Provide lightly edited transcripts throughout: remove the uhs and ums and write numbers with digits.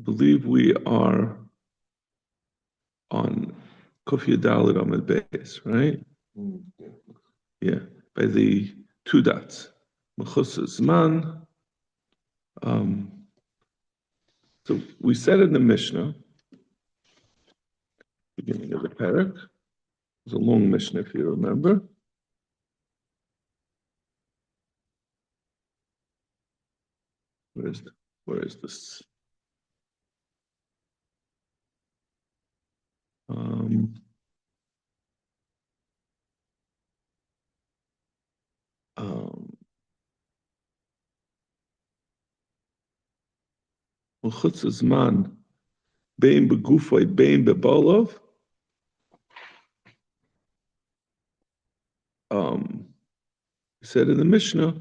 believe we are on Kufya Dalit Amid Beis, right? Yeah, by the two dots. Mechus Zman. So we said in the Mishnah, beginning of the parak, it was a long Mishnah if you remember. Where is this? Mechutz Zman, bein begufay, bein bebalov. He said in the Mishnah,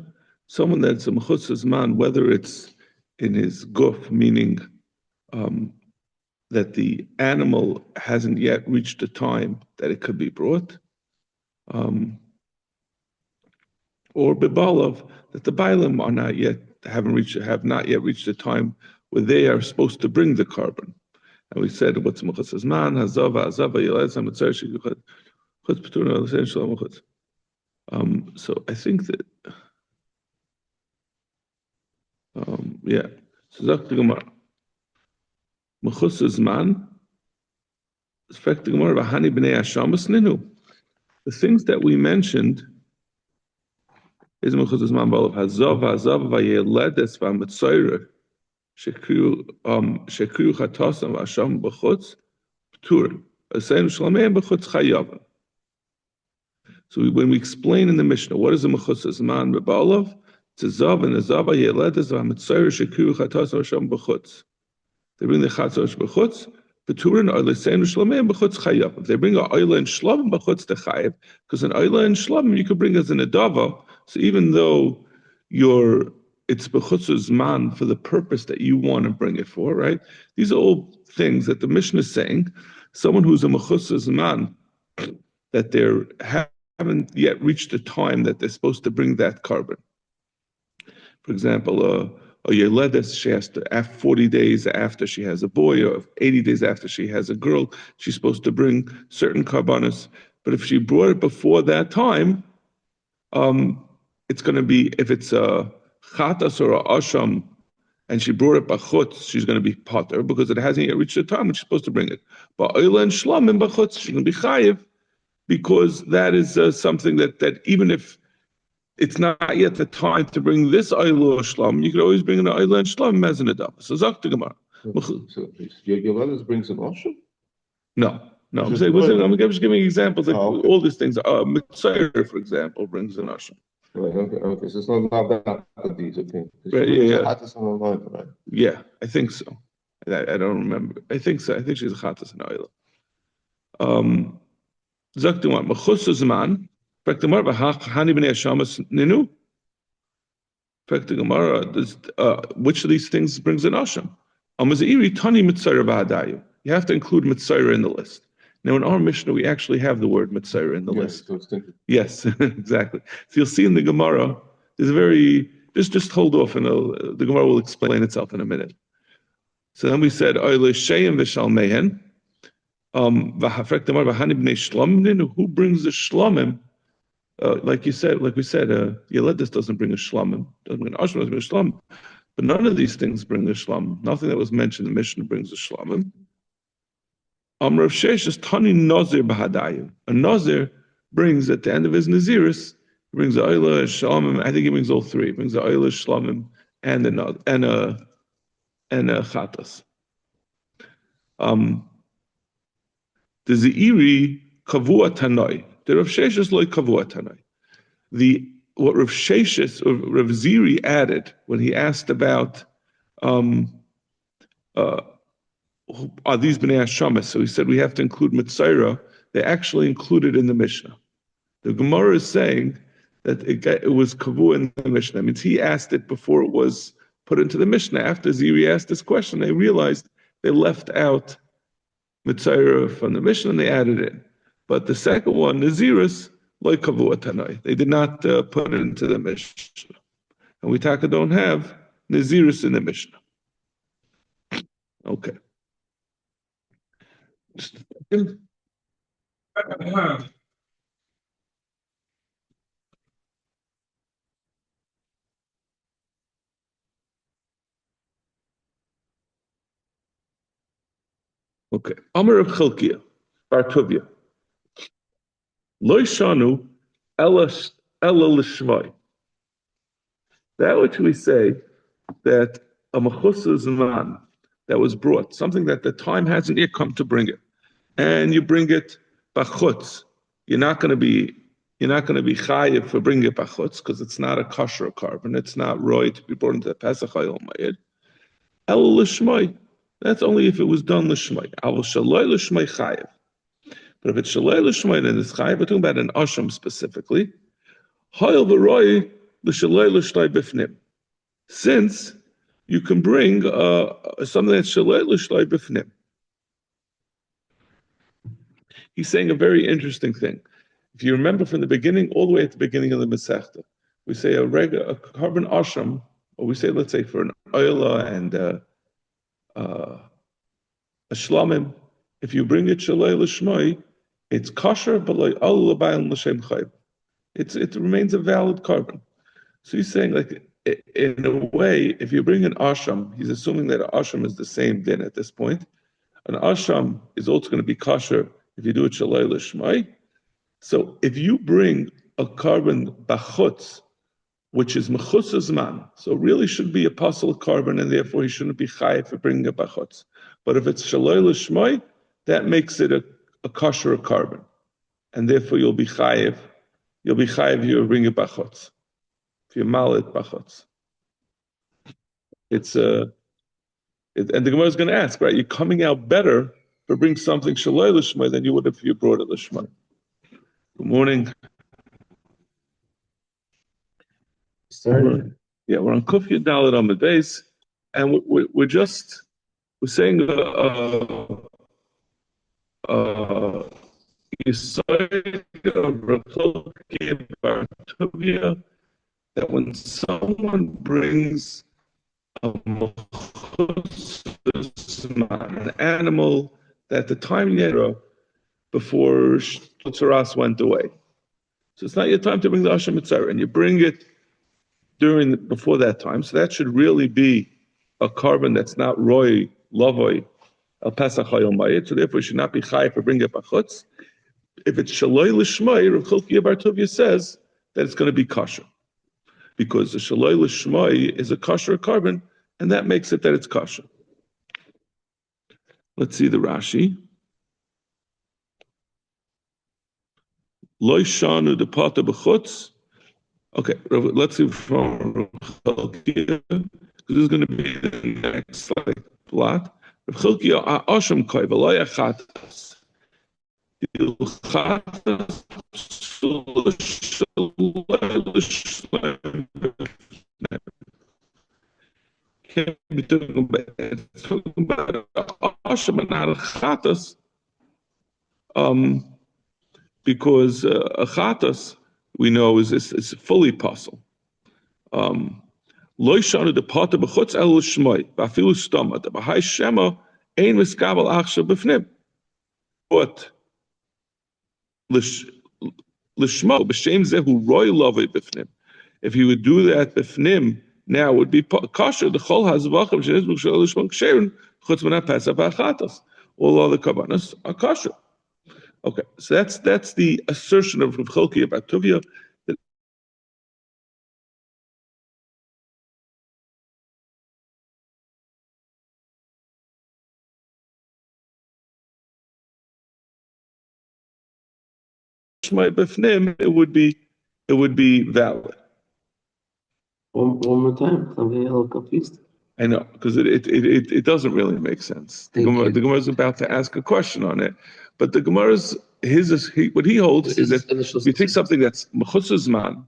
someone that's a mechutz zman, whether it's in his guf, meaning that the animal hasn't yet reached the time that it could be brought, or bebalov, that the bailim are not yet have not yet reached the time where they are supposed to bring the carbon. And we said what's mechutz zman, hazava, yelez, hamitzar shekuchat, chutz peturna, l'sein shalom chutz. So I think that, yeah. So Zak the Gemara, Mechus Zman, effect the Gemara, V'hani b'nei Hashamas ninu. The things that we mentioned is Mechus Zman b'alav hazav v'yeledes v'ametzoyre shekriu chatasam v'asham b'chutz p'turin v'seinu shlamei b'chutz chayav. So when we explain in the Mishnah, what is the Mechus Zman b'alav? It's a zav and a zava yeledes v'ametzoyre shekriu chatasam v'asham b'chutz. They bring the chatzos b'chutz, b'turin or l'seinu shlamei b'chutz chayav. If they bring an oila and shlam b'chutz to chayav, because an oila and shlam you could bring as an adava. So even though it's b'chutz zman for the purpose that you want to bring it for, right? These are all things that the Mishnah is saying. Someone who's a mechutz zman, that they haven't yet reached the time that they're supposed to bring that carbon. For example, a yeledes, she has to, 40 days after she has a boy, or 80 days after she has a girl, she's supposed to bring certain karbanos. But if she brought it before that time, it's going to be, if it's a chatas or a asham, and she brought it b'chutz, she's going to be potter because it hasn't yet reached the time when she's supposed to bring it. But oila and shlam in b'chutz, she's going to be chayiv, because that is something that even if it's not yet the time to bring this oila or shlam, you could always bring an oila and shlam as an adab. So Zak the Gemara. So your letters brings an asham? No. I'm just giving examples. Like all these things. Mitzayr, for example, brings an asham. Right. Okay. So it's not about these. Okay. Right. Yeah. Right? Yeah, I think so. I don't remember. I think so. I think she's a chatas and oila. Zak the Gemara. Mechus zman. Fact the Gemara, Hani b'nei Hashamas ninu. Fact the Gemara, which of these things brings an asham? Amaziri tani mitzayra v'hadayu. You have to include mitzayra in the list. Now in our Mishnah, we actually have the word mitzayra in the list. Yes, exactly. So you'll see in the Gemara, there's a very just hold off, and the Gemara will explain itself in a minute. So then we said oile sheyim v'shalmehen. V'hafrek the Gemara, Hani b'nei shlamim ninu. Who brings the shlamim? Like we said, Yeledis doesn't bring a shlamim, doesn't bring an ashram, doesn't bring a shlam. But none of these things bring a shlam. Nothing that was mentioned in the Mishnah brings a shlamim. Rav Sheish is Tani Nazir Bahadayu. A Nazir brings at the end of his Naziris, he brings a Oila, a Shlamim, I think he brings all three. He brings a Oila, Shlamim, and a Chatas. The Zeiri Kavua Tanoi. The Rav Sheshes like Kavua Tanoi. What Rav Sheshes or Rav Ziri added when he asked about are these b'nei Hashamas? So he said we have to include Mitzayra. They actually included in the Mishnah. The Gemara is saying that it was Kavua in the Mishnah. It means he asked it before it was put into the Mishnah. After Ziri asked this question, they realized they left out Mitzayra from the Mishnah and they added it. But the second one, Naziris, like Kavua Tanai. They did not put it into the Mishnah. And we don't have Naziris in the Mishnah. Okay. Just a second. Okay. Amar of Chalkia, Bartuvia. Lo shanu ela l'shmai. That which we say that a mechusas man that was brought, something that the time hasn't yet come to bring it, and you bring it bachutz. You're not going to be chayiv for bringing it bachutz because it's not a kosher carbon. It's not roy to be brought into the Pesach Hayom Mayid. El l'shmai. That's only if it was done l'shmai. Avol shaloi l'shmai chayiv. But if it's shaloi l'shmai, then it's chayiv. We're talking about an asham specifically. Hayil v'roy l'shaloi l'shloi b'fnim. Since you can bring something that's shaloi l'shloi b'fnim. He's saying a very interesting thing. If you remember from the beginning, all the way at the beginning of the Masechta, we say a carbon asham, or we say, let's say, for an oila and a shlamim, if you bring it shalei l'shmoi, it's kosher, but like al l'bayim l'shem chayv. It remains a valid carbon. So he's saying, like, in a way, if you bring an asham, he's assuming that an asham is the same din at this point. An asham is also going to be kosher if you do it shalei l'shmoi. So if you bring a carbon bachutz, which is mechusas man, so really should be a apostle carbon, and therefore he shouldn't be chayiv for bringing a bachutz. But if it's shaloi l'shmoi, that makes it a kosher carbon, and therefore you'll be chayiv. You'll be chayiv. You bring a bachutz. If you malit bachutz, and the Gemara is going to ask, right? You're coming out better for bringing something shaloi l'shmoi than you would if you brought it l'shmoi. Good morning. Started. Yeah, we're on Kufya Dalit on the base, and we're saying that when someone brings an animal that the time yet before Tzaras went away, so it's not your time to bring the Asham Mitzvah, and you bring it before that time, so that should really be a carbon that's not roy lavoi al pesach hayom mayit. So therefore, it should not be chayiv for bringing it bachutz. If it's shaloi l'shmai, Rav Chilkiah Bar Tuvia says that it's going to be kosher, because the shaloi l'shmai is a kosher carbon, and that makes it that it's kosher. Let's see the Rashi. Lo shanu de pata b'chutz. Okay, let's see from Chalkia, because this is going to be the next plot. Chalkia asham koy v'lo yachatas. Can't be talking about asham and not a chatas, because a chatas we know is fully possible. Lo shanu de pata b'chutz el l'shmoi b'afilu stoma de b'hai shema ein miskabel achshav b'fnim. But l'shmo b'shem zehu roy lovei b'fnim. If he would do that b'fnim, now it would be kosher. The chol hazvachim she'ez b'shol l'shmo ksherin chutz min ha'pesach v'achatas. All other kavanas are kosher. Okay, so that's the assertion of Rav Chilkiah Bar Tuvia that it would be valid. One more time. I'm getting a little confused. I know, because it doesn't really make sense. The Gemara is about to ask a question on it, but the Gemara's what he holds is that if you take something that's mechusas man,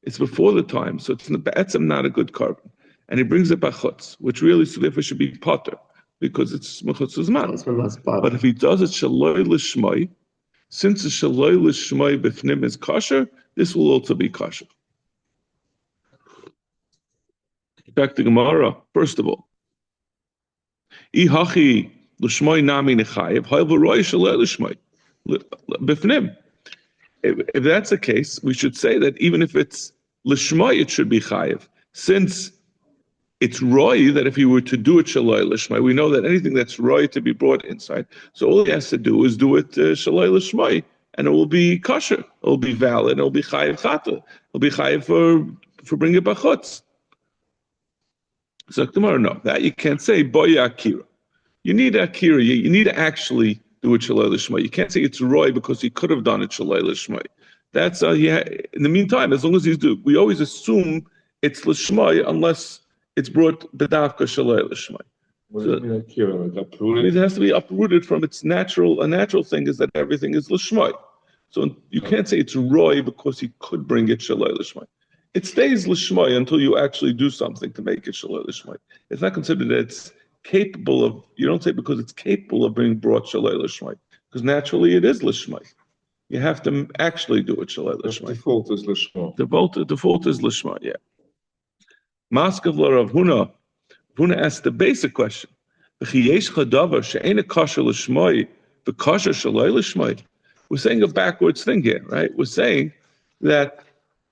it's before the time, so it's not a good carbon, and he brings it bachutz, which really so therefore should be potter because it's mechusas man. But if he does it shaloi l'shmoi, since the shaloi l'shmoi b'fnim is kosher, this will also be kosher. Back to Gemara. First of all, Ihachi l'shmoi nami nechayev, however roy shaloi l'shmoi b'fnim. If that's the case, we should say that even if it's l'shmoi, it should be chayev, since it's roy that if he were to do it shaloi l'shmoi, we know that anything that's roy to be brought inside, so all he has to do is do it shaloi l'shmoi, and it will be kosher, it will be valid, it will be chayev chata, it will be chayev for bringing it bachutz. So tomorrow, no, that you can't say boya akira. You need akira. You need to actually do it shaloi l'shmoi. You can't say it's roy because he could have done it shaloi l'shmoi. That's in the meantime, as long as he's doing, we always assume it's l'shmoi unless it's brought bedavka shaloi l'shmoi. What does it mean akira? Like I uprooted? mean, it has to be uprooted from its natural. A natural thing is that everything is l'shmoi. So you can't say it's roy because he could bring it shaloi l'shmoi. It stays l'shmoi until you actually do something to make it shaloi l'shmoi. It's not considered that it's capable of. You don't say because it's capable of being brought shaloi l'shmoi, because naturally it is l'shmoi. You have to actually do it shaloi The l'shmoi. default is l'shma. The default is l'shmoi. Yeah. Maskav Rav Huna. Huna asked the basic question: V'chiyesh chadavar she'ena kosher l'shmoi v'kosher shaloi l'shmoi. We're saying a backwards thing here, right? We're saying that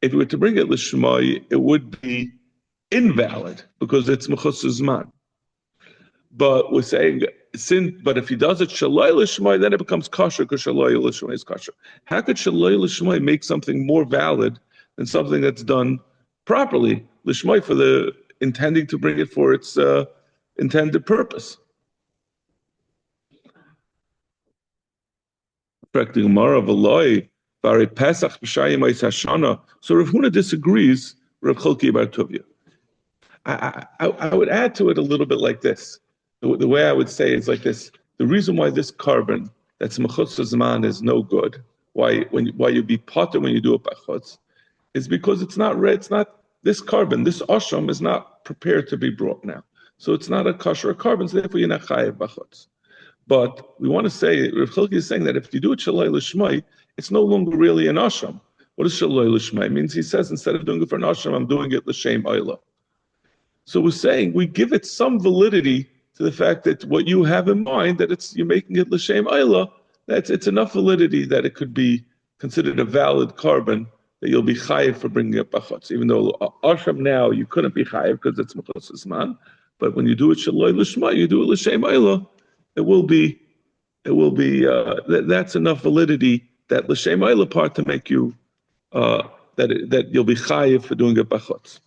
if we were to bring it l'shmoi, it would be invalid because it's mechus zman. But we're saying, but if he does it shaloi l'shmoi, then it becomes kosher because shaloi l'shmoi is kosher. How could shaloi l'shmoi make something more valid than something that's done properly l'shmoi for the intending to bring it for its intended purpose? Practically Gemara v'loi bari Pesach b'shayim eis hashana. So Rav Huna disagrees with Rav Chalki bar Tuvia. I would add to it a little bit like this. The way I would say is like this: the reason why this carbon that's mechutz zman is no good, why you be potter when you do it bachutz, is because it's not red. It's not this carbon. This asham is not prepared to be brought now, so it's not a kosher carbon. So therefore, you're not chayev bachutz. But we want to say, Rav Chalki is saying that if you do it shaloi l'shmoi, it's no longer really an asham. What is shaloi l'shmoi? It means he says instead of doing it for an asham, I'm doing it l'shem oila. So we're saying we give it some validity to the fact that what you have in mind, that you're making it l'shem oila, it's enough validity that it could be considered a valid carbon that you'll be chayiv for bringing it bachutz. Even though asham now you couldn't be chayiv because it's mechutz zman, but when you do it shaloi l'shmoi, you do it l'shem oila. It will be. That's enough validity that l'shem oila part to make you that you'll be chayiv for doing it bachutz.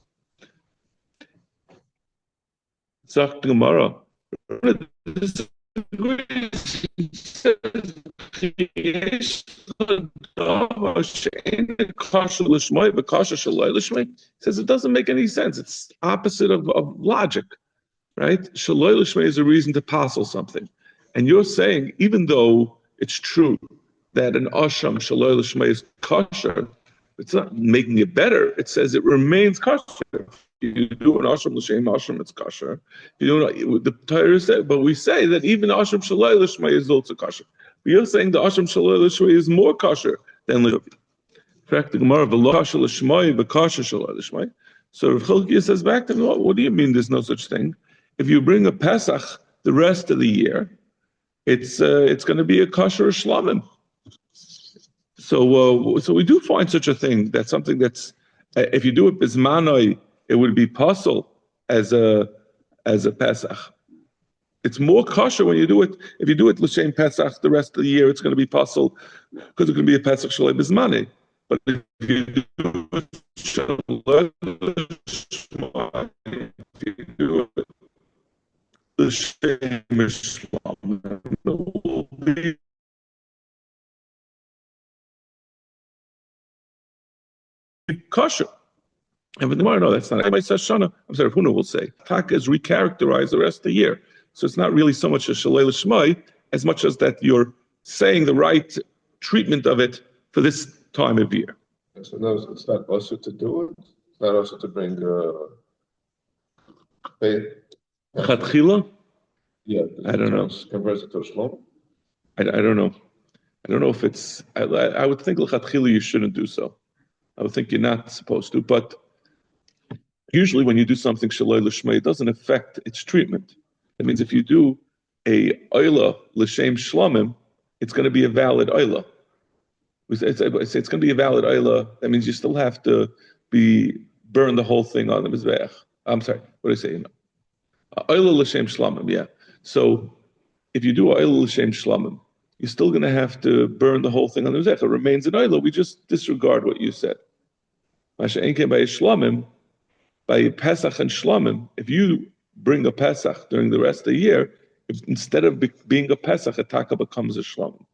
Zok Gemara. Says it doesn't make any sense. It's opposite of logic, right? Shaloi l'shmei is a reason to passel something. And you're saying, even though it's true that an asham shaloi l'shmei is kosher, it's not making it better. It says it remains kosher. You do an asham l'shem asham, it's kosher. The Torah said, but we say that even asham shaloi l'shmei is also kosher. But you're saying the asham shaloi l'shmei is more kosher than l'shem. In fact, the Gemara v'lo kosher l'shmei v'kosher shaloi l'shmei. So Rav Chalki says back to him, what do you mean there's no such thing? If you bring a Pesach the rest of the year, it's going to be a kosher shlamim. So we do find such a thing. That's something that's if you do it bismanoi, it would be possible as a Pesach. It's more kosher when you do it. If you do it l'shem Pesach the rest of the year, it's going to be possible because it's going to be a Pesach shalei bismanoi. But if you do it shalei l'shmai, if you do it l'shem shlamim, it will be kosher. And for the Gemara, no, that's not. I'm sorry, Huna will say Taka is recharacterized the rest of the year. So it's not really so much a shalei l'shmai as much as that you're saying the right treatment of it for this time of year. So no, it's not also to do it. It's not also to bring Chatchila? Yeah, I don't know. Converts it to a shlom. I don't know. I don't know if it's. I would think l'chatchila you shouldn't do so. I would think you're not supposed to, but usually when you do something shaloi l'shmei, it doesn't affect its treatment. That means if you do a oila l'shem shlomim, it's going to be a valid oila. It's going to be a valid oila. That means you still have to burn the whole thing on the mizbeach. I'm sorry, what did I say? Oila l'shem shlomim, yeah. So if you do oila l'shem shlomim, you're still going to have to burn the whole thing on the mizbeach. It remains an oila. We just disregard what you said. Masha enke by shlomim, by Pesach and shlomim, if you bring a Pesach during the rest of the year, instead of being a Pesach, a taka becomes a shlomim.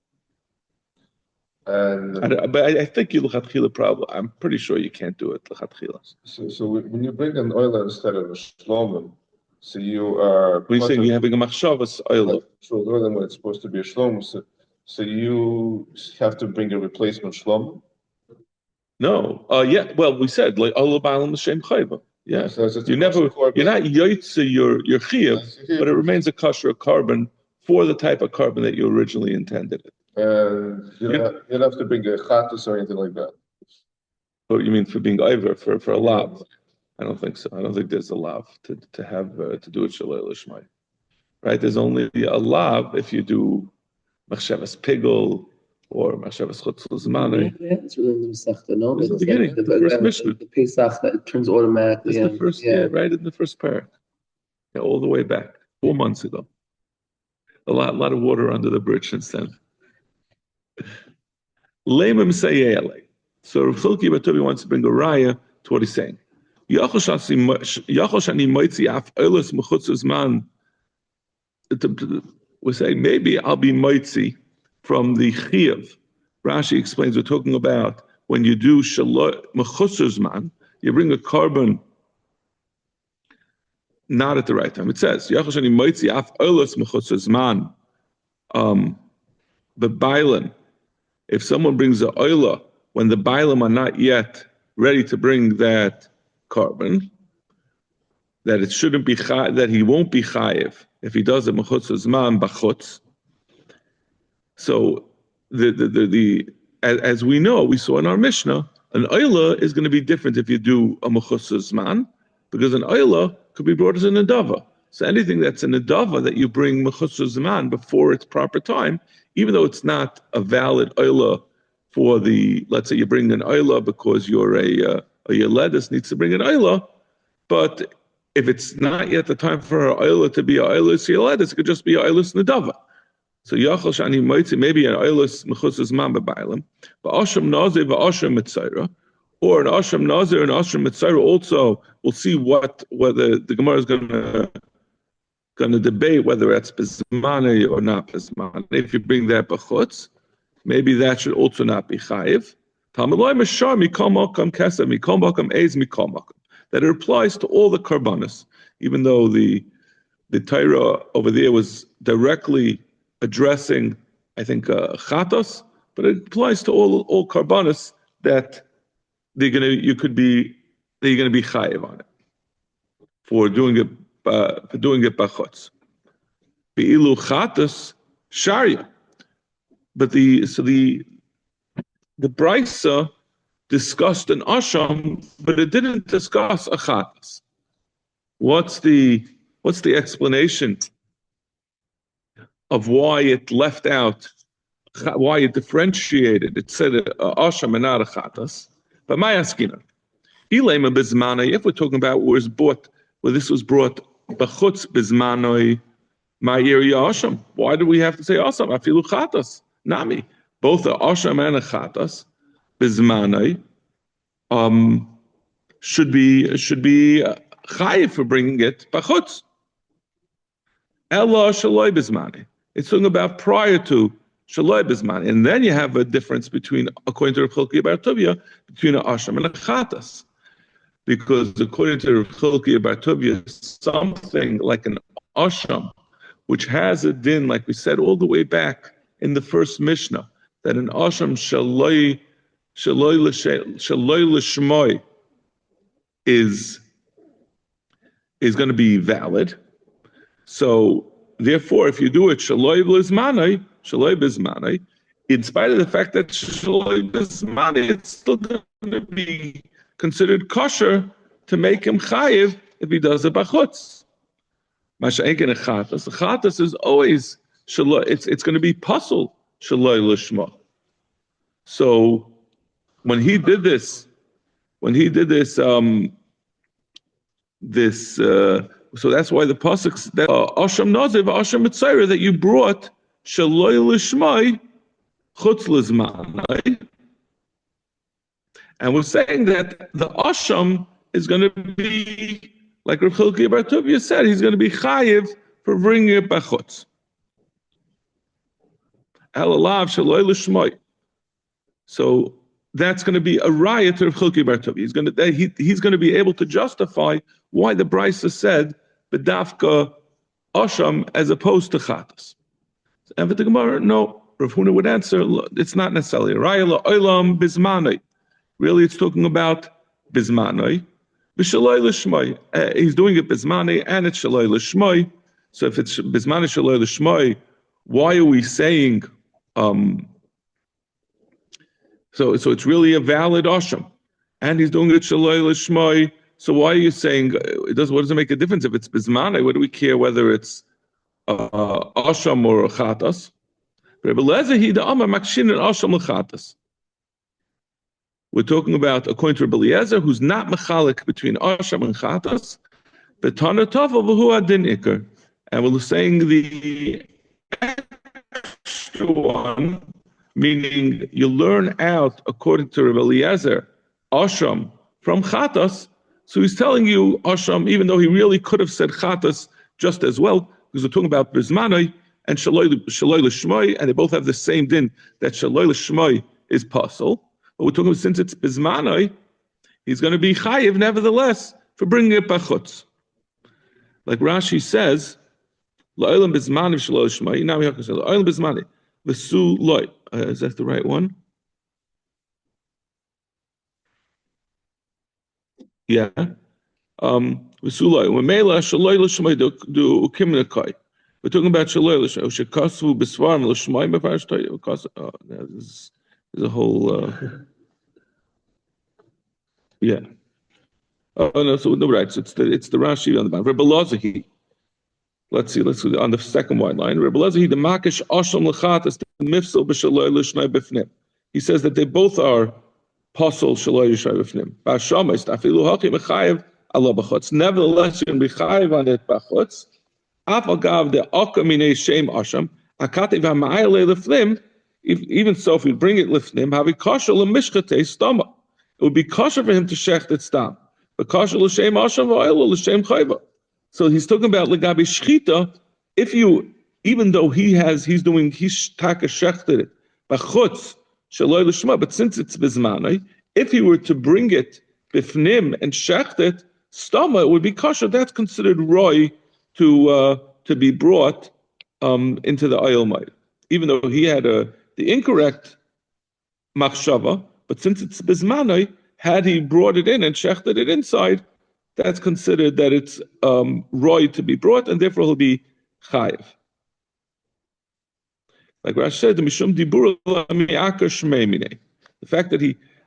But I think you l'chatchila problem. I'm pretty sure you can't do it l'chatchila. So when you bring an oil instead of a shlomim, so you are. When you're saying you're having a machshavas oil. So other than when it's supposed to be a shlomim, so you have to bring a replacement shlomim. No, yeah. Well, we said like oil b'alam l'shem chayva. Yeah, so you're not yoytze your chiyuv, but it remains a kosher carbon for the type of carbon that you originally intended it. You don't have to bring a chatus or anything like that. What you mean for being over for a lav? I don't think so. I don't think there's a lav to have to do it shalei lishmai. Right? There's only a lav if you do machshavas pigul or machshavas chutz l'zmanei. It's really in the Masechta, no? This is the beginning, the first Mishnah. The Pesach that it turns automatically. It's the first, right in the first parak. Yeah, all the way back, 4 months ago. A lot of water under the bridge since then. Lemim sayele. So Rav Chilki Batobi wants to bring a raya to what he's saying. Yachol shani moitzi af oilus mechutz zman. We're saying maybe I'll be moitzi from the chiyuv. Rashi explains we're talking about when you do mechutz zman, you bring a carbon not at the right time. It says Yachol shani moitzi af oilus mechutz zman. But bailan, if someone brings the oila when the bailam are not yet ready to bring that carbon, that it shouldn't be that he won't be chayiv if he does it mechutz zman bachutz. So as we know, we saw in our Mishnah, an oila is going to be different if you do a mechutz zman, because an oila could be brought as a nedava. So anything that's a nedava that you bring mechutz zman before its proper time, even though it's not a valid oila for let's say you bring an oila because you're a Yeledis needs to bring an oila, but if it's not yet the time for her oila to be a oilis Yeledis, it could just be a oilis nedava. So yachol shani moitzi, maybe an oilis mechutz zman b'bailim, but ashram nazir v'ashram mitzayra, or an ashram nazir and ashram mitzayra also. We'll see whether the Gemara is going to debate whether it's bezmane or not bezmane. If you bring that b'chutz, maybe that should also not be chayiv. That it applies to all the karbanos, even though the Torah over there was directly addressing, I think, chatos, but it applies to all karbanos that you're going to be chayiv on it for doing it bachutz. Be'ilu chatos sharia. But the Brisa discussed an asham, but it didn't discuss a chatas. What's the explanation of why it left out, why it differentiated? It said asham and not a chatas. But my askina, ilema bizmanai. If we're talking about where this was brought bachutz bizmanai, my area asham. Why do we have to say asham? Afilu chatas. Nami, both the asham and the chatas, bizmanai, should be chayiv for bringing it bachutz. Ella shaloi bizmanai. It's talking about prior to shaloi bizmanai, and then you have a difference between, according to Rav Chilki Bar Tuvia, between an asham and a chatas, because according to Rav Chilki Bar Tuvia, something like an asham, which has a din, like we said all the way back in the first Mishnah, that an asham shaloi l'shmoi is going to be valid. So therefore, if you do it shaloi bizmanai, in spite of the fact that shaloi bizmanai, it's still going to be considered kosher to make him chayiv if he does it bachutz. Masha'enken a chatas. The chatas is always shaloi. It's going to be puzzle shaloi lishma. So when he did this, so that's why the pasuk that Asham Naziv, Asham Mitzayra, that you brought Shaloi Lishmai Chutz Lizman, right? And we're saying that the Asham is going to be, like Rav Chilki Bar Tuvia said, he's going to be chayiv for bringing it bachutz. Elalav Shaloi Lishmai. So that's going to be a riot to Rav Chilki Bar Tuvia. He's going to be able to justify why the Brisa said B'dafka Asham as opposed to Chatas. And for the Gemara, no, Rav Huna would answer, it's not necessarily Raya Olam Bismanai. Really, it's talking about Bismanai. B'Shaloi L'Shmai. He's doing it Bismanai and it's Shaloi L'Shmai. So if it's Bismanai Shaloi L'Shmai, why are we saying? So it's really a valid Asham, and he's doing it Shaloi L'Shmai. So why are you saying what does it make a difference if it's Bismanai? What do we care whether it's Asham or Chatas? We're talking about, according to Rebbe Eliezer, who's not mechalik between Asham and Chatas, and we're saying the extra one, meaning you learn out, according to Rebbe Eliezer, Asham from Chatas. So he's telling you Asham, even though he really could have said Chatas just as well, because we're talking about Bismanai and Shaloi L'Shmai, and they both have the same din that Shaloi L'Shmai is possible. But we're talking about, since it's Bismanai, he's going to be chayiv nevertheless for bringing it bachutz. Like Rashi says, La'olam Bismanai Shaloi L'Shmai. Now we have to say La'olam Bismanai V'su Loi. Is that the right one? Yeah. V'sulai. U'meila Shaloi L'Shmai do Ukimnakai. We're talking about Shaloi L'Shmai. Shekasu B'svarim L'Shmai Mefarsh Toy. There's a whole. Yeah. Oh no. So no, right. So it's the Rashi on the bottom. Rebbe Eliezer. Let's see on the second white line. Rebbe Eliezer, the Makish Asham L'Chatas the Mifsal B'Shaloi L'Shnai B'Fnim. He says that they both are Posel Shaloi L'Shnai B'Fnim. Ba'Shamayis Tafilu Haki Mechayev Allah B'Chutz. Nevertheless, you can be chayev on it B'Chutz. Afagav the Akamine Shem Asham Akativ HaMa'ayel L'Fnim. Even so, if we bring it L'Fnim, Havi Kosher L'Mishchatei Stama. It would be kosher for him to shecht it stam. But kosher L'Shem Asham V'Oil L'Shem Chayva. So he's talking about legabi shchita. If you, even though he's taka shechted it, bachutz shaloi l'shma. But since it's bizmanai, if he were to bring it bifnim and shecht it stama, it would be kosher. That's considered roy to be brought into the oil mite, even though he had the incorrect machshava. But since it's bizmanai, had he brought it in and shechted it inside, that's considered that it's roy to be brought, and therefore he'll be chayiv. Like Rashi said, the mishum dibur mi'akar shmei minei. The fact that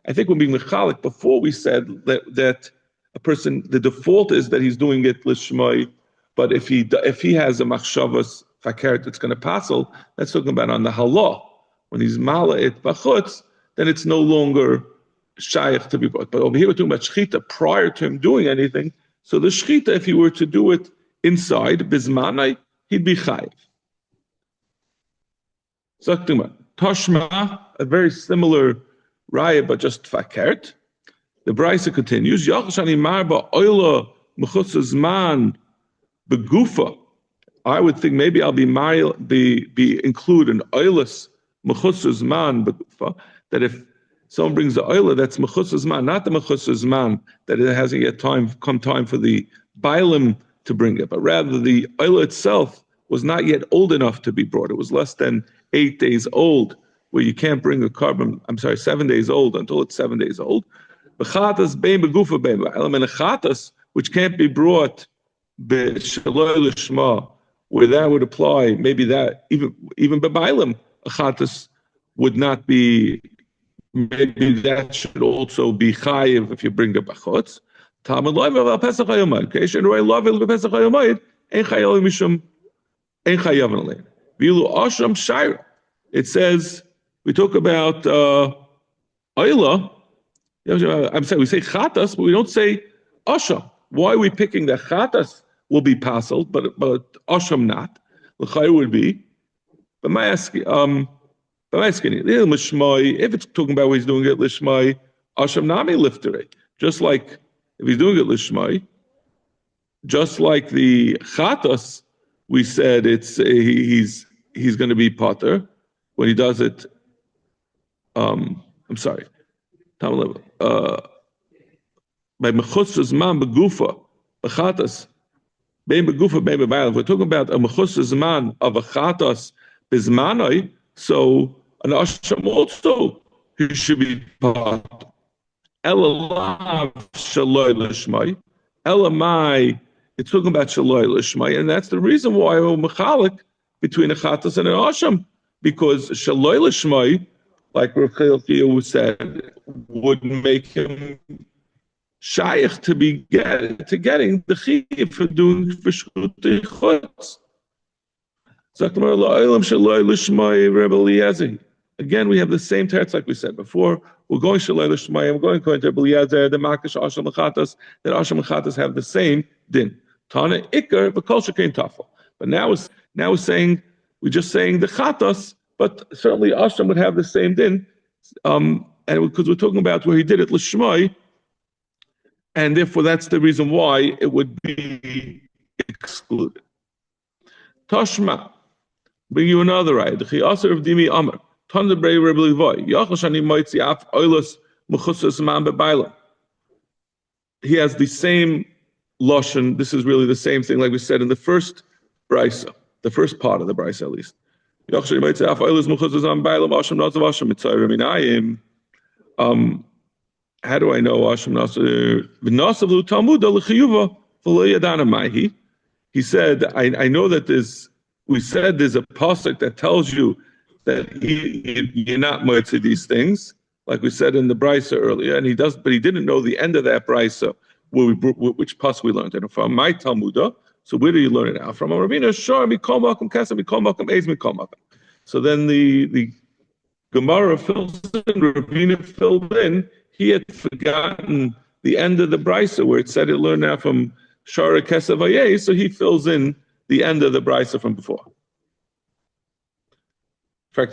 I think when being mechalik, before we said that a person, the default is that he's doing it l'shmai, but if he has a machshavas fakert, it's going to passel. That's talking about on the halah. When he's mala it bachutz, then it's no longer shaykh to be brought. But over here we're talking about shchita prior to him doing anything. So the shchita, if he were to do it inside bizmanai, he'd be chayiv. Tashma, a very similar raya, but just fakert. The Brisa continues. Yachshani marba oila mechutzazman begufa. I would think maybe I'll be include an oilas mechutzazman begufa, that if someone brings the oila that's mechutzas man, not the mechutzas man that it hasn't yet come time for the bailim to bring it, but rather the oila itself was not yet old enough to be brought. It was less than 8 days old, where you can't bring a carbon. 7 days old until it's 7 days old. B'chatas bein begufa bein ba'elam, and a chatas which can't be brought b'shaloi l'shma, where that would apply. Maybe that even b'bailim a chatas would not be. Maybe that should also be chayiv if you bring a bachutz. Talmud loyve al Pesach hayomayid. Keishen roi lovil b'Pesach hayomayid ein chayel mishum ein chayav alein. Vilu asham shayra. It says we talk about oila. I'm saying we say chatas, but we don't say asham. Why are we picking that chatas will be pasul, but asham not? L'chayr would be. But my asking, if it's talking about what he's doing it lishmai, asham nami liftere. Just like if he's doing it lishmai, just like the chatas, we said he's going to be potter when he does it. I'm sorry. By mechutz zman begufa, bechatas, bein begufa, bein bebaylam. We're talking about a mechutz zman of a chatas bizmanoi. So an asham also he should be potter. Elalav shaloi lishmai, elamai. It's talking about shaloi lishmai, and that's the reason why we're mechalik between a chatas and an asham, because shaloi lishmai, like Rav Chilkiah said, would make him shaykh to getting the chiyuv for doing v'shchutei chutz. Again, we have the same teretz like we said before. We're going shaloi l'shmai. We're going to Rabbi Eliezer, the makish asham l'chatas. That asham l'chatas have the same din. Tana ikar v'kol shekein tafel. But now we're saying we're just saying the chatas, but certainly asham would have the same din, and because we're talking about where he did it l'shmai, and therefore that's the reason why it would be excluded. Tashma, bring you another ayah. The chiyasar of Dimi Amar. Tandabrei Rebbe Levi. Yachashani moitzi af oilos mechusas man bebaylam. He has the same lashon. This is really the same thing, like we said in the first brisa, the first part of the brisa at least. Yachashani moitzi af oilos mechusas man bebaylam. Asham nazav asham mitzayir minayim. How do I know asham nazav? V'nasav lu talmuda l'chiyuva v'lo yadana maihi. He said, I know that we said there's a pasuk that tells you that you're not moitzi these things, like we said in the brisa earlier, and but he didn't know the end of that brisa, which pasuk we learned it from. My Talmudah. So where do you learn it out from? Rabbeinu Shor mikol makom kesem mikol makom eiz mikol makom. So then the Gemara fills in. Rabbeinu filled in. He had forgotten the end of the brisa where it said it learned out from Shara Kesav Ayeh, so he fills in the end of the brisa from before. Why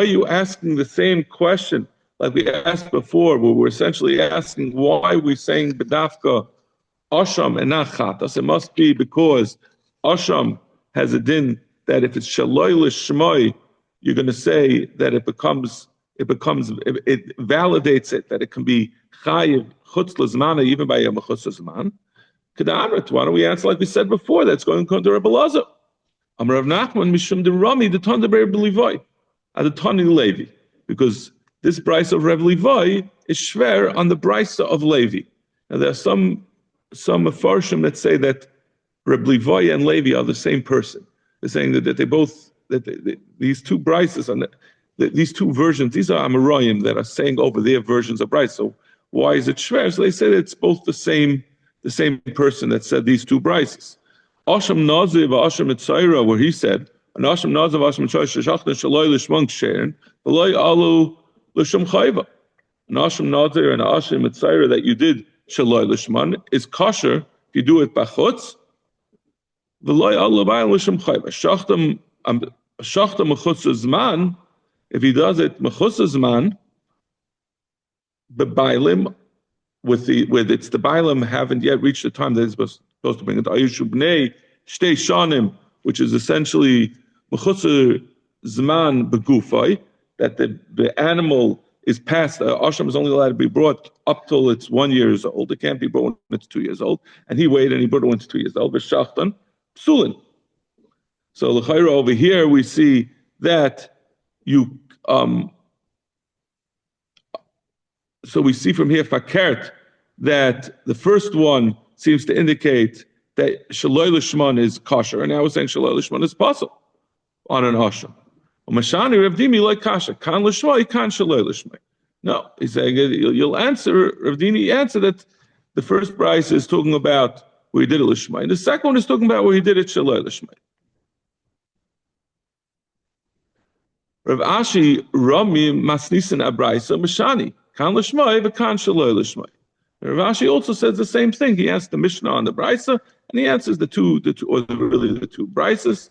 are you asking the same question like we asked before, where we're essentially asking why we're saying bedafka asham and not chatas? It must be because asham has a din that if it's shaloi l'shmoi, you're going to say that it validates it, that it can be chayiv chutz l'zmana even by a mechutz l'zman. Kedamrit, why don't we answer like we said before? That's going to come to Rebbe Elazar. Amar Rav Nachman mishum de Rami the ton de Rebbe Levi, at the ton in Levi, because this brisa of Rebbe Levi is shver on the brisa of Levi. Now there are some mefarshim that say that Rebbe Levi and Levi are the same person. They're saying that these two brises and these two versions, these are Amoraim that are saying over their versions of brisa. So why is it shver? So they say that it's both the same person that said these two brises. Asham Naziv, Asham Mitzayra, where he said, an Asham Naziv, Asham Mitzayra, Shachna Shaloi Lishmang Sheren, V'loi Alu Lisham Chayva. An Asham Naziv and Asham Mitzayra that you did Shaloi Lishman is kosher if you do it bachutz. V'loi Alu Lisham Chayva. Shachta Mechutz Zman, if he does it Mechutz Zman, B'baylim, with the Bailam haven't yet reached the time that it's supposed to bring it to Ayushu Bnei Shtei Shanim, which is essentially Mechutzer Zman Begufai, that the animal is past. Asham is only allowed to be brought up till it's 1 year old. It can't be brought when it's 2 years old. And he waited and he brought it when it's 2 years old. V'shachtan Psulin. So l'chayra over here we see that you. So we see from here fakert that the first one seems to indicate that shaloi l'shman is kosher, and now we're saying shaloi l'shman is possible on an asham. Mashani Rav Dimi like kasha kan l'shmai kan shaloi l'shmai. No, he's saying you'll answer. Rav Dimi answer that the first price is talking about where he did it l'shmai. And the second one is talking about where he did it shaloi l'shmai. Rav Ashi Rami Masnisin Abraisa Mashani Kan l'shmai v'kan shaloi l'shmai. Rav Ashi also says the same thing. He asks the Mishnah on the Braisa, and he answers the two Braisas.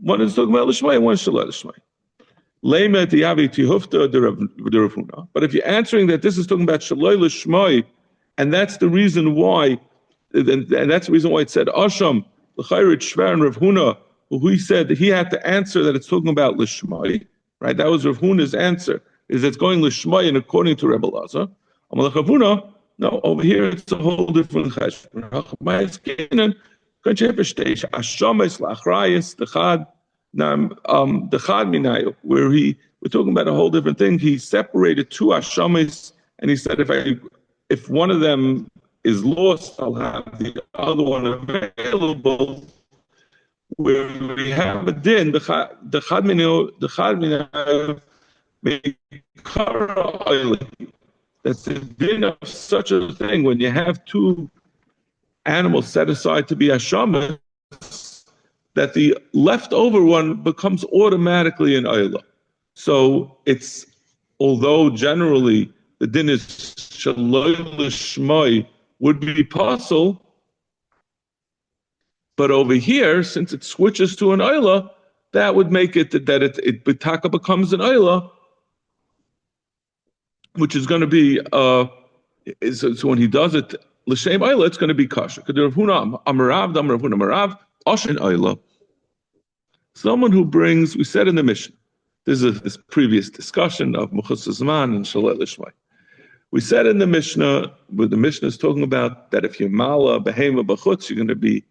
One is talking about l'shmai, and one is shaloi l'shmai. Lema tiyavi tihufta de Rav Huna. But if you're answering that this is talking about shaloi l'shmai, and that's the reason why, and that's the reason why it said Asham l'chayrit shver and Rav Huna, who he said that he had to answer that it's talking about l'shmai, right? That was Rav Huna's answer, is it's going l'shmai and according to Rebbe Lazar. Amal Rav Huna, no, over here it's a whole different cheshbon. Where we're talking about a whole different thing. He separated two ashamis, and he said, if one of them is lost, I'll have the other one available. Where we have a din, the chad minayu may cover oil. That's the din of such a thing when you have two animals set aside to be ashamas, that the leftover one becomes automatically an oila. So it's, although generally the din is shaloi l'shmai would be possible, but over here, since it switches to an oila, that would make it that it bitaka becomes an oila, which is going to be so when he does it l'shem oila, it's going to be kosher. Someone who brings, we said in the Mishnah, this is this previous discussion of Mechus Zman and Shaloi L'Shmai. We said in the Mishnah, where the Mishnah is talking about that if you mala behema b'chutz, you're going to be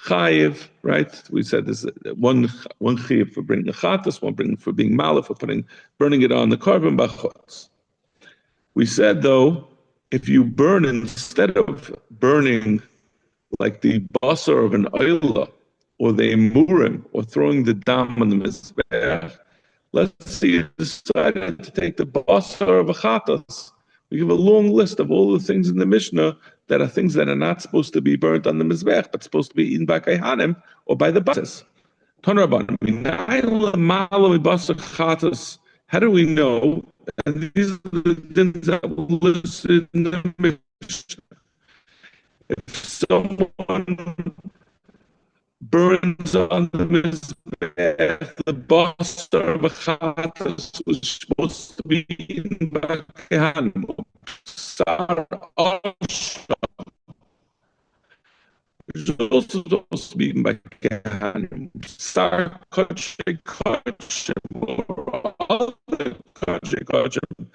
chayiv, right? We said this one chayiv for bringing the chatas, one for being mala, for burning it on the carbon b'chutz. We said though, if you burn instead of burning like the basar of an oila or the emurim or throwing the dam on the mizbeach, let's say you decided to take the basar of a chatas. We give a long list of all the things in the Mishnah that are things that are not supposed to be burnt on the mizbeach, but supposed to be eaten by kaihanim or by the basas. How do we know? And these are the things that were listed in the Mishnah. If someone burns on the mizbeach, the basar of a chatas was supposed to be eaten by kehanim. Sar asham, which is also supposed to be eaten by kehanim. Sar kachim, or other kachim,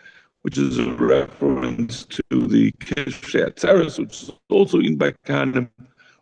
which is a reference to the kishei atzeres, which is also eaten by kehanim.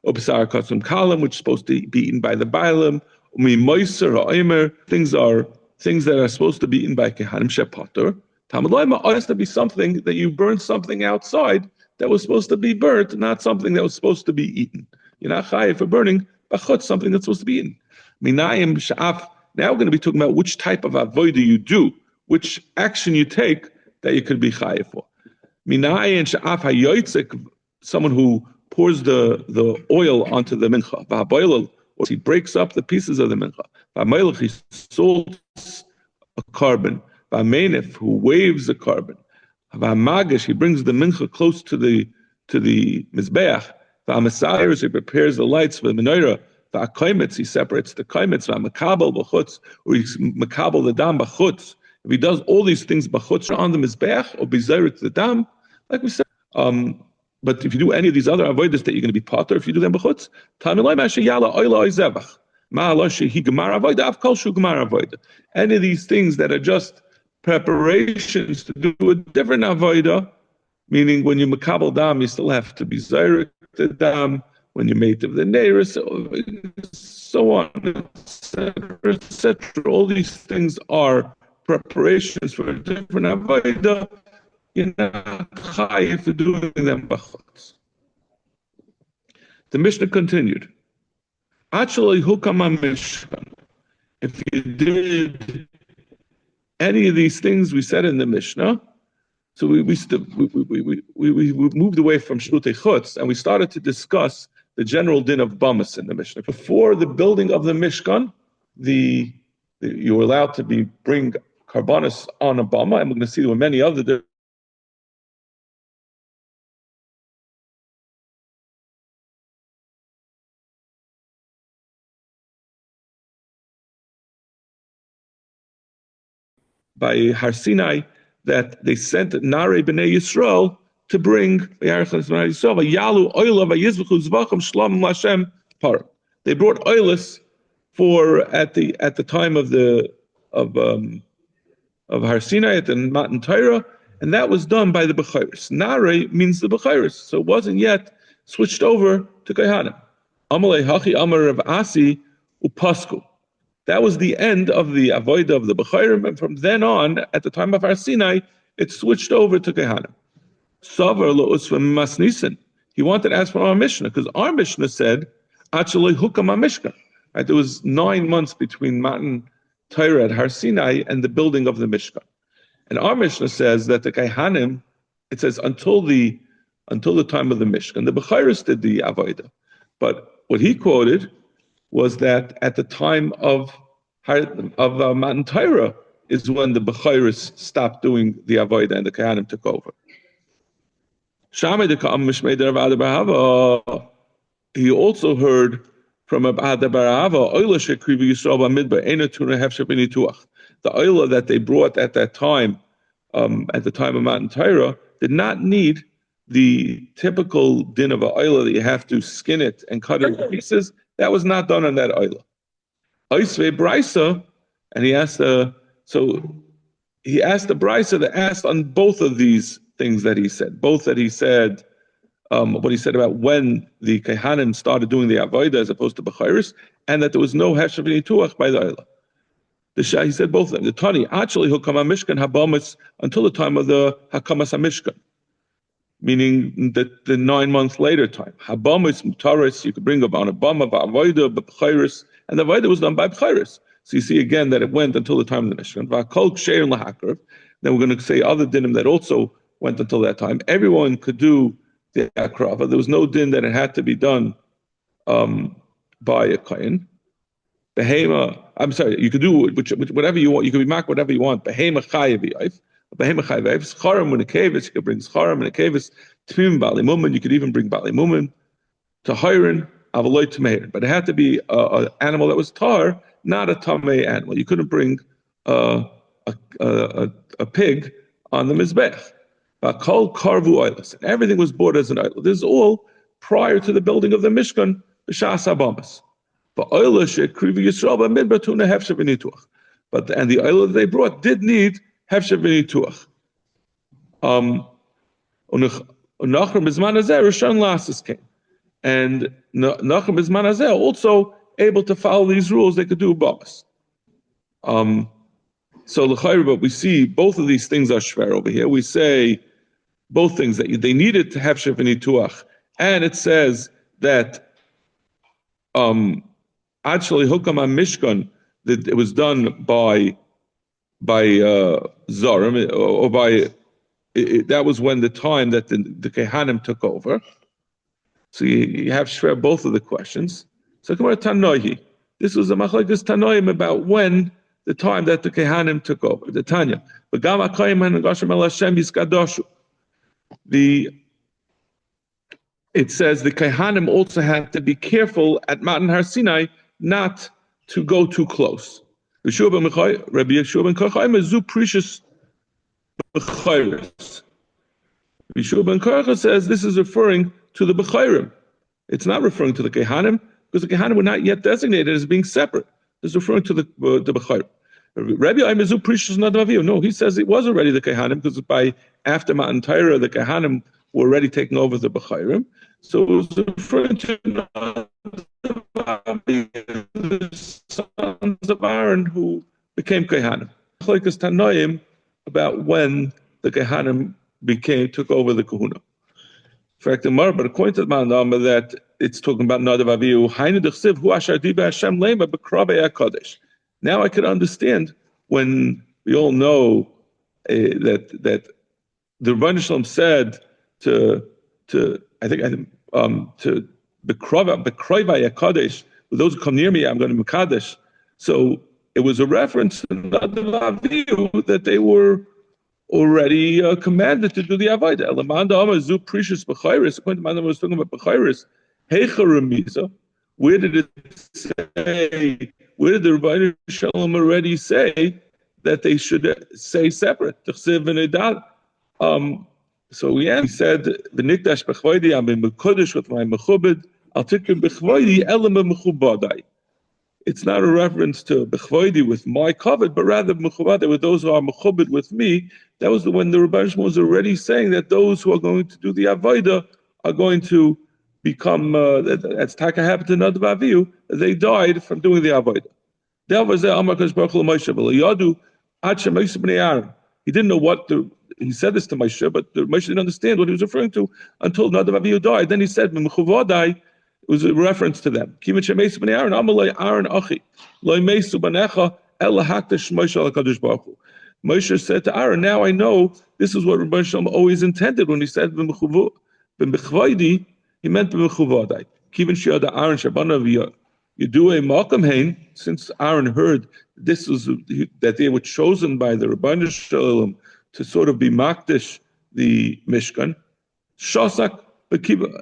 Obsar katzum kalam, which is supposed to be eaten by the bailam. Umi moiser ha'omer, things that are supposed to be eaten by kehanim shepater. Talmud Lema has to be something that you burned something outside that was supposed to be burnt, not something that was supposed to be eaten. You're not chayiv for burning bachutz, something that's supposed to be eaten. Minayim sha'af. Now we're going to be talking about which type of avodah you do, which action you take that you could be chayiv for. Minayim sha'af hayoytzik, someone who pours the oil onto the mincha. Or he breaks up the pieces of the mincha. He salts a carbon. V'amenef, who waves a carbon. V'amagish, he brings the mincha close to the mizbeach. V'amasayers, he prepares the lights for the menorah. V'akaimetz, he separates the kaimetz. V'amakabel b'chutz, or he's makabel the dam b'chutz. If he does all these things b'chutz on the mizbeach or b'zayrit the dam, like we said. But if you do any of these other avodas that you're going to be potter, if you do them b'chutz, any of these things that are just preparations to do a different avodah, meaning when you makabel dam, you still have to be zayrik the dam, when you made of the neiris, so on, etc., etc. All these things are preparations for a different avodah. You're not chayiv for doing them b'chutz. The Mishnah continued. Actually, hukam Mishnah. If you did any of these things we said in the Mishnah, so we moved away from Shnutei Chutz and we started to discuss the general din of Bamas in the Mishnah. Before the building of the Mishkan, you were allowed to bring Karbanis on a Bama, and we're going to see there were many other by Har Sinai that they sent Nare B'nai Yisrael to bring Yalu Oila Vayizvachu Zevachim Shlom Lashem Par. They brought oilis for at the time of Har Sinai at the Matan Torah, and that was done by the Bechairis. Nare means the Bechairis, so it wasn't yet switched over to Kohanim. Amalei Hachi Amar Rav Asi Upasku. That was the end of the avodah of the Bechairim, and from then on, at the time of Har Sinai, it switched over to Kohanim. Savar lo'usva masnisin. He wanted to ask from our Mishnah, because our Mishnah said, Actually, hukam mishkan. Right, there was 9 months between Matan Torah at Har Sinai and the building of the Mishkan. And our Mishnah says that the Kohanim, it says until the time of the Mishkan, the Bechairis did the avodah. But what he quoted was that at the time of Matan Torah is when the Bechairis stopped doing the avodah and the Kohanim took over. He also heard from Abada Barava, the oil that they brought at that time, at the time of Matan Torah, did not need the typical din of an oil that you have to skin it and cut it into pieces. That was not done on that oil. Oisve Brisa, and he asked the Brisa that asked on both of these things that he said, both that he said. What he said about when the Kohanim started doing the avodah as opposed to Bechairis, and that there was no Heshav Tuach by the Oila. He said both of them. The Tani actually Hukama Mishkan Habamas until the time of the Hakamas Mishkan, meaning that the 9 months later time. Habamas Mutaris, you could bring up on a Bama, Avodah, Bechairis, and the avodah was done by Bechairis. So you see again that it went until the time of the Mishkan. Then we're going to say other dinim that also went until that time. Everyone could do the akrava. There was no din that it had to be done by a kohen. Behema, I'm sorry, you could do whatever you want. You could be marked whatever you want. Behema chayav yif. Behema chayav yif. Scharim when a kavis, you could bring scharim and a kavis. Tmim bali mumin, you could even bring bali mumin. Tahirin avaloy tmeir. But it had to be an animal that was tar, not a tamei animal. You couldn't bring a pig on the mizbech. Kol karvu oilas. Everything was bought as an oil. This is all prior to the building of the Mishkan, b'shas habamas. But oilas shekrivi Yisrael b'midbar tuna hefshev v'nituach. And the oil that they brought did need hefshev v'nituach. Nachem b'zman hazeh Rishon Lasses came, and Nachem b'zman hazeh also able to follow these rules. They could do bamas. So l'chayr, but we see both of these things are shver over here. We say both things that they needed to have hefshev v'nituach, and it says that actually hukam mishkan that it was done by zarim or by that was when the time that the Kohanim took over. So you have shver both of the questions. So come on, Tanoihi. This was a machlekes Tanoim about when the time that the Kohanim took over. The Tanya. It says the Kohanim also had to be careful at Matan Har Sinai not to go too close. Rabbi Yeshua ben Karcha Zu precious Bechairis. Yeshua ben Karcha says this is referring to the Bechairim. It's not referring to the Kohanim because the Kohanim were not yet designated as being separate. It's referring to the Bechairim. Rabbi Aimezu precious Nadavio. No, he says it was already the Kohanim because by after Matan Torah the Kohanim were already taking over the Bechairim. So it was referring to the sons of Aaron who became Kohanim. Like as Tanoim about when the Kohanim took over the Kahuna. In fact, but according to the Mandama that it's talking about Nadav Avihu, Hainu Dechsiv Hu Asher Diba Hashem Lema B'Krabei HaKadosh. Now I can understand when we all know that the Rebbeinu Shalom said to Bekroivai Kadesh, with those who come near me, I'm going to Mekadesh. So it was a reference to Nadav Avihu that they were already commanded to do the Avodah. Elamanda Amar Zu Precious B'chayris. According to Mandam was talking about B'chayris. Heicha Remiza. Where did it say? Where did the Rebbeinu Shalom already say that they should say separate? So he said, "V'nikdash b'chvaydi, I'm in Mekudesh with my mechubed. I'll take him b'chvaydi elam b'mechubadai." It's not a reference to b'chvaydi with my covet, but rather b'mechubadai with those who are mechubed with me. That was when the Rebbeinu was already saying that those who are going to do the avodah are going to become. That's taka happened to Nadav Avihu. They died from doing the avodah. He didn't know what he said this to Moshe, but Moshe didn't understand what he was referring to until Nadav Avihu died. Then he said, "It was a reference to them. Moshe said to Aaron, "Now I know this is what Rebbeinu Shalom always intended when he said b'mechuvadi. He meant b'mechuvadai. Kivin she'ada Aaron shabanav Yedua Malcolm Hain, since Aaron heard this was that they were chosen by the Rebbeinu Shalom to sort of be makdish the Mishkan. Shosak,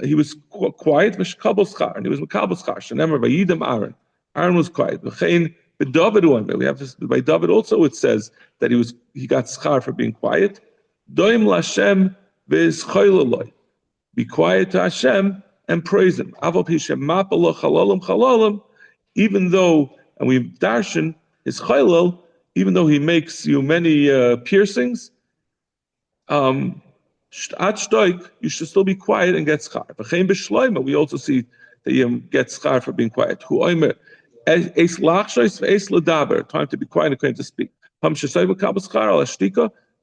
he was quiet. Mishkabel schar, and he was makabel schar. Shenemar vayidam Aaron. Aaron was quiet. V'chein b'David one. We have this by David also. It says that he got schar for being quiet. Doim Lashem v'eschaylaloi. Be quiet to Hashem and praise him. Even though, and we darshan his chaylel, even though he makes you many piercings, you should still be quiet and get schar. We also see that you get schar for being quiet. Time to be quiet and time to speak.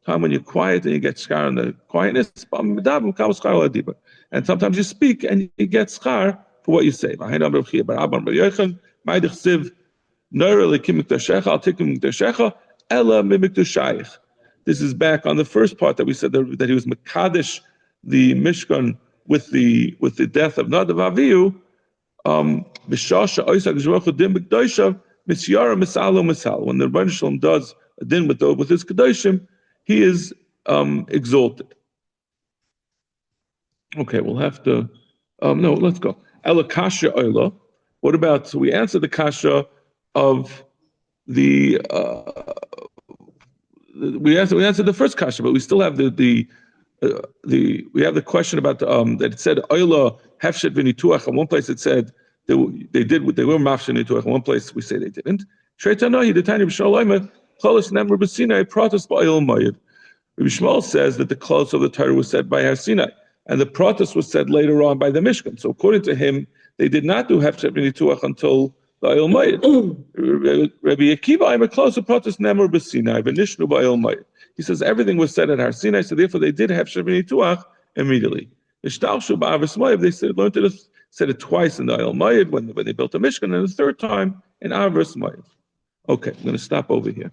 Time when you're quiet and you get schar in the quietness. And sometimes you speak and you get schar for what you say. This is back on the first part that we said that he was Mekadesh, the Mishkan, with the death of Nadav Avihu. When the Rebbeinu Shalom does a din with his Kedoshim, he is exalted. Okay, we'll have to. No, let's go. Ela kasha oila. What about? So we answered the kasha of the. We answered the first kasha, but we still have we have the question about that it said oila hefshet v'nituach. In one place it said they were mafshet nituach. In one place we say they didn't. Shreitanohi the tiny b'shalom cholos nemru b'sinai pratos ba'oil mayid. Rabbi Shmuel says that the close of the Torah was said by Har Sinai, and the pratos was said later on by the Mishkan. So according to him, they did not do hefshet v'nituach until the oil mayid. Rabbi Akiva, I'm a close of pratos nemru b'sinai v'nishnu ba'oil mayid. He says everything was said at Har Sinai, so therefore they did hefshet v'nituach immediately. They said it twice in the oil mayid when they built the Mishkan, and the third time in Avos Mayid. Okay, I'm going to stop over here.